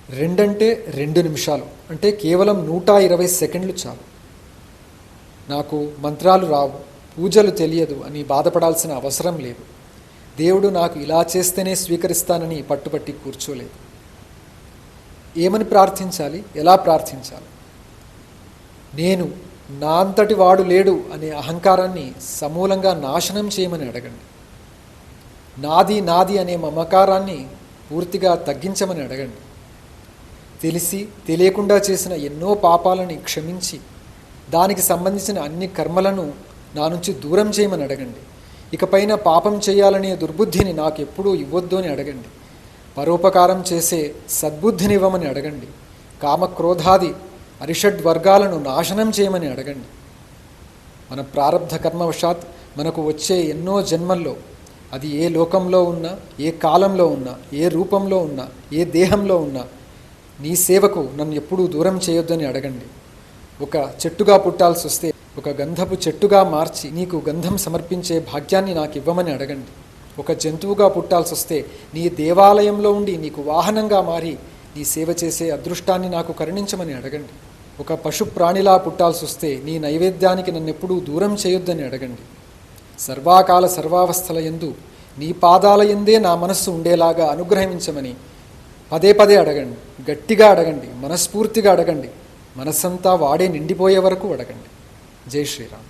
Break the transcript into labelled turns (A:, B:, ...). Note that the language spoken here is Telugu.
A: 2 2 నిమిషాలు అంటే కేవలం 120 సెకండ్లు చాలు. నాకు మంత్రాలు రావు, పూజలు తెలియదు అని బాధపడాల్సిన అవసరం లేదు. దేవుడు నాకు ఇలా చేస్తేనే స్వీకరిస్తానని పట్టుపట్టి కూర్చోలేదు. ఏమని ప్రార్థించాలి, ఎలా ప్రార్థించాలి? నేను నా అంతటి వాడు లేడు అనే అహంకారాన్ని సమూలంగా నాశనం చేయమని అడగండి. నాది నాది అనే మమకారాన్ని పూర్తిగా తగ్గించమని అడగండి. తెలిసి తెలియకుండా చేసిన ఎన్నో పాపాలని క్షమించి దానికి సంబంధించిన అన్ని కర్మలను నా నుంచి దూరం చేయమని అడగండి. ఇకపైన పాపం చేయాలనే దుర్బుద్ధిని నాకు ఎప్పుడూ ఇవ్వొద్దు అని అడగండి. పరోపకారం చేసే సద్బుద్ధిని ఇవ్వమని అడగండి. కామక్రోధాది అరిషడ్ వర్గాలను నాశనం చేయమని అడగండి. మన ప్రారబ్ధ కర్మవశాత్ మనకు వచ్చే ఎన్నో జన్మల్లో, అది ఏ లోకంలో ఉన్నా, ఏ కాలంలో ఉన్నా, ఏ రూపంలో ఉన్నా, ఏ దేహంలో ఉన్నా, నీ సేవకు నన్ను ఎప్పుడూ దూరం చేయొద్దని అడగండి. ఒక చెట్టుగా పుట్టాల్సి వస్తే ఒక గంధపు చెట్టుగా మార్చి నీకు గంధం సమర్పించే భాగ్యాన్ని నాకు ఇవ్వమని అడగండి. ఒక జంతువుగా పుట్టాల్సి వస్తే నీ దేవాలయంలో ఉండి నీకు వాహనంగా మారి నీ సేవ చేసే అదృష్టాన్ని నాకు కరుణించమని అడగండి. ఒక పశు ప్రాణిలా పుట్టాల్సి వస్తే నీ నైవేద్యానికి నన్ను ఎప్పుడూ దూరం చేయొద్దని అడగండి. సర్వాకాల సర్వావస్థల యందు నీ పాదాల యందే నా మనస్సు ఉండేలాగా అనుగ్రహించమని పదే పదే అడగండి. గట్టిగా అడగండి, మనస్ఫూర్తిగా అడగండి. మనస్సంతా వాడే నిండిపోయే వరకు అడగండి. జై శ్రీరామ్.